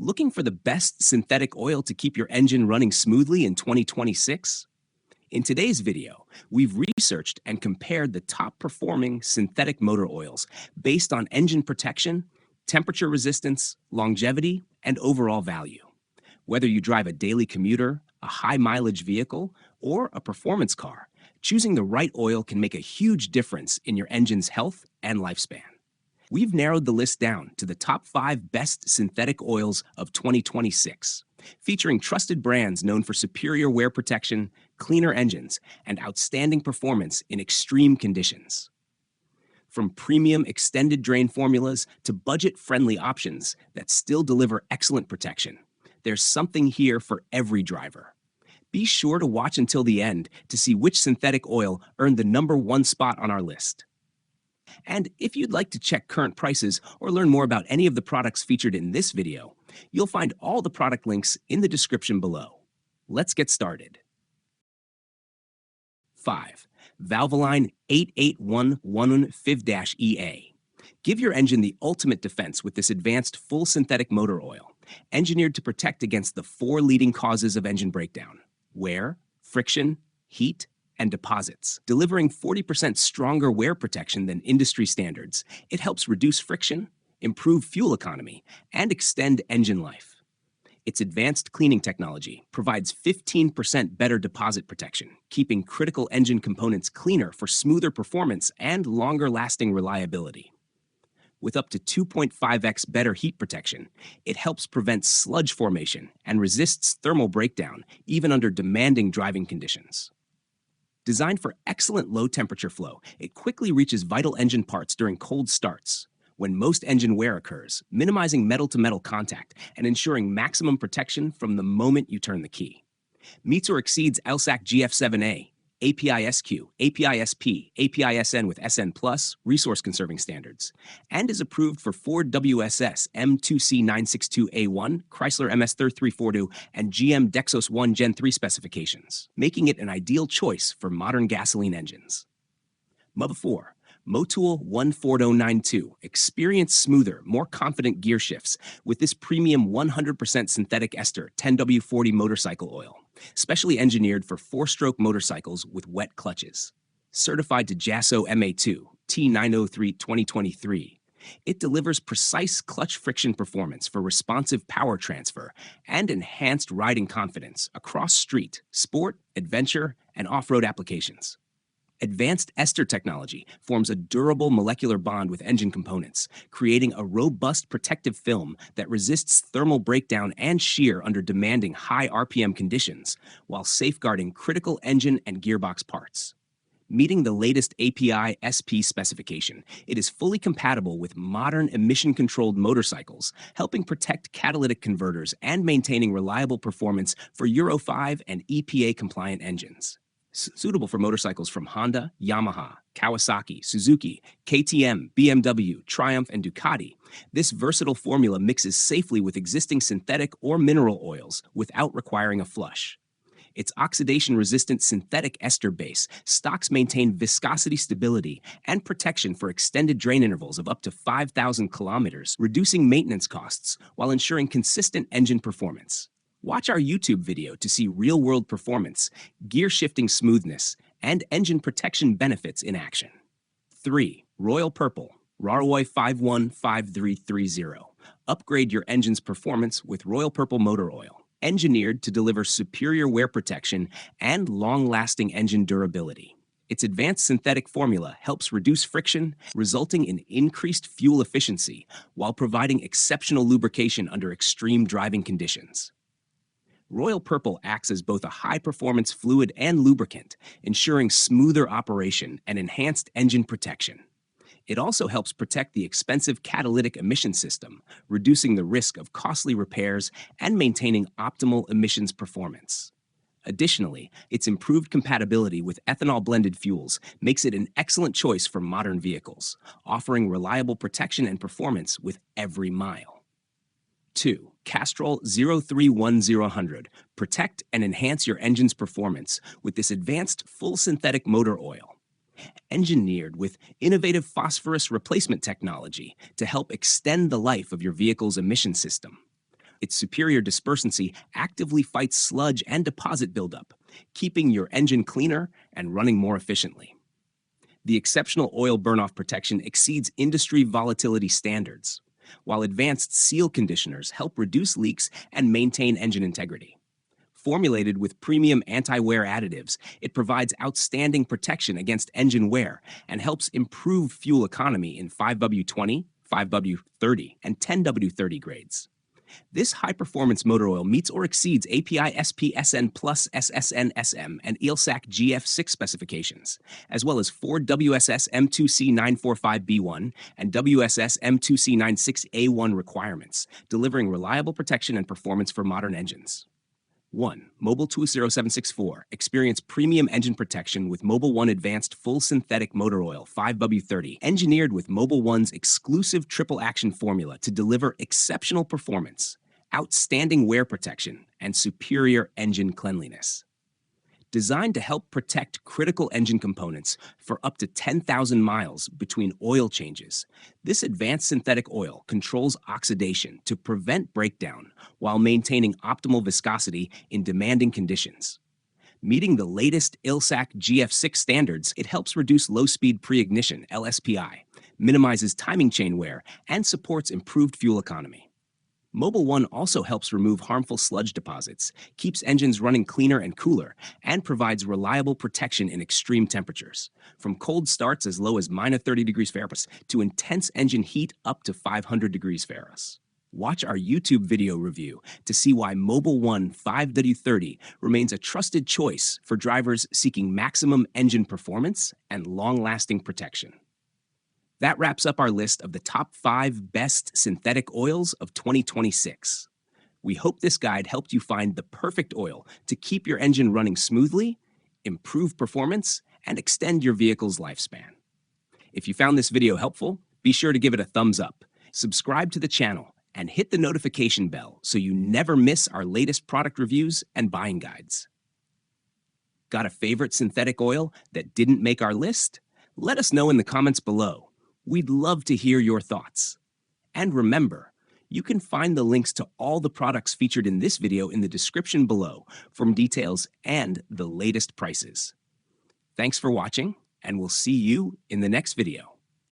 Looking for the best synthetic oil to keep your engine running smoothly in 2026? In today's video, we've researched and compared the top performing synthetic motor oils based on engine protection, temperature resistance, longevity, and overall value. Whether you drive a daily commuter, a high mileage vehicle, or a performance car, choosing the right oil can make a huge difference in your engine's health and lifespan. We've narrowed the list down to the top 5 best synthetic oils of 2026, featuring trusted brands known for superior wear protection, cleaner engines, and outstanding performance in extreme conditions. From premium extended drain formulas to budget-friendly options that still deliver excellent protection, there's something here for every driver. Be sure to watch until the end to see which synthetic oil earned the #1 spot on our list. And if you'd like to check current prices or learn more about any of the products featured in this video, you'll find all the product links in the description below. Let's get started. 5. Valvoline 8811 FIV-EA. Give your engine the ultimate defense with this advanced full synthetic motor oil, engineered to protect against the 4 leading causes of engine breakdown: wear, friction, heat, and deposits. Delivering 40% stronger wear protection than industry standards, it helps reduce friction, improve fuel economy, and extend engine life. Its advanced cleaning technology provides 15% better deposit protection, keeping critical engine components cleaner for smoother performance and longer-lasting reliability. With up to 2.5x better heat protection, it helps prevent sludge formation and resists thermal breakdown even under demanding driving conditions. Designed for excellent low-temperature flow, it quickly reaches vital engine parts during cold starts, when most engine wear occurs, minimizing metal-to-metal contact and ensuring maximum protection from the moment you turn the key. Meets or exceeds LSAC GF7A, API-SQ, API-SP, API-SN with SN+, resource-conserving standards, and is approved for Ford WSS M2C962A1, Chrysler MS3342, and GM Dexos 1 Gen 3 specifications, making it an ideal choice for modern gasoline engines. 4. Motul 14092. Experience smoother, more confident gear shifts with this premium 100% synthetic ester 10W40 motorcycle oil, specially engineered for 4-stroke motorcycles with wet clutches. Certified to JASO MA2 T903 2023, it delivers precise clutch friction performance for responsive power transfer and enhanced riding confidence across street, sport, adventure, and off-road applications. Advanced ester technology forms a durable molecular bond with engine components, creating a robust protective film that resists thermal breakdown and shear under demanding high RPM conditions, while safeguarding critical engine and gearbox parts. Meeting the latest API-SP specification, it is fully compatible with modern emission-controlled motorcycles, helping protect catalytic converters and maintaining reliable performance for Euro 5 and EPA-compliant engines. Suitable for motorcycles from Honda, Yamaha, Kawasaki, Suzuki, KTM, BMW, Triumph, and Ducati, this versatile formula mixes safely with existing synthetic or mineral oils without requiring a flush. Its oxidation-resistant synthetic ester base stocks maintain viscosity stability and protection for extended drain intervals of up to 5,000 kilometers, reducing maintenance costs while ensuring consistent engine performance. Watch our YouTube video to see real-world performance, gear-shifting smoothness, and engine protection benefits in action. 3. Royal Purple Raroy 515330. Upgrade your engine's performance with Royal Purple motor oil, engineered to deliver superior wear protection and long-lasting engine durability. Its advanced synthetic formula helps reduce friction, resulting in increased fuel efficiency while providing exceptional lubrication under extreme driving conditions. Royal Purple acts as both a high-performance fluid and lubricant, ensuring smoother operation and enhanced engine protection. It also helps protect the expensive catalytic emission system, reducing the risk of costly repairs and maintaining optimal emissions performance. Additionally, its improved compatibility with ethanol-blended fuels makes it an excellent choice for modern vehicles, offering reliable protection and performance with every mile. 2. Castrol 031000. Protect and enhance your engine's performance with this advanced full synthetic motor oil. Engineered with innovative phosphorus replacement technology to help extend the life of your vehicle's emission system. Its superior dispersancy actively fights sludge and deposit buildup, keeping your engine cleaner and running more efficiently. The exceptional oil burn-off protection exceeds industry volatility standards, while advanced seal conditioners help reduce leaks and maintain engine integrity. Formulated with premium anti-wear additives, it provides outstanding protection against engine wear and helps improve fuel economy in 5W20, 5W30, and 10W30 grades. This high-performance motor oil meets or exceeds API SPSN Plus SSN SM and ELSAC GF6 specifications, as well as Ford WSS M2C945B1 and WSS M2C96A1 requirements, delivering reliable protection and performance for modern engines. 1. Mobil 20764. Experience premium engine protection with Mobil 1 Advanced Full Synthetic Motor Oil 5W30, engineered with Mobil 1's exclusive triple action formula to deliver exceptional performance, outstanding wear protection, and superior engine cleanliness. Designed to help protect critical engine components for up to 10,000 miles between oil changes, this advanced synthetic oil controls oxidation to prevent breakdown while maintaining optimal viscosity in demanding conditions. Meeting the latest ELSAC GF6 standards, it helps reduce low-speed pre-ignition, LSPI, minimizes timing chain wear, and supports improved fuel economy. Mobil 1 also helps remove harmful sludge deposits, keeps engines running cleaner and cooler, and provides reliable protection in extreme temperatures, from cold starts as low as -30 degrees Fahrenheit to intense engine heat up to 500 degrees Fahrenheit. Watch our YouTube video review to see why Mobil 1 5W30 remains a trusted choice for drivers seeking maximum engine performance and long-lasting protection. That wraps up our list of the top 5 best synthetic oils of 2026. We hope this guide helped you find the perfect oil to keep your engine running smoothly, improve performance, and extend your vehicle's lifespan. If you found this video helpful, be sure to give it a thumbs up, subscribe to the channel, and hit the notification bell so you never miss our latest product reviews and buying guides. Got a favorite synthetic oil that didn't make our list? Let us know in the comments below. We'd love to hear your thoughts. And remember, you can find the links to all the products featured in this video in the description below for details and the latest prices. Thanks for watching, and we'll see you in the next video.